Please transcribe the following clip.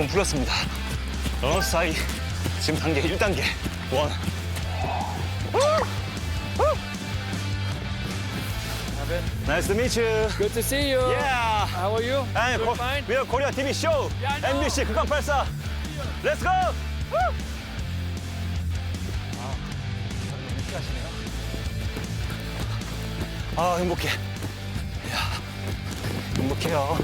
몸 풀었습니다. 러너 사이 지금 단계 1단계. 원. Nice to meet you. Good to see you. Yeah. How are you? And Doing fine? we are Korea TV show. Yeah, I know. MBC 극강 84. Let's go. 아, 행복해. 이야, 행복해요.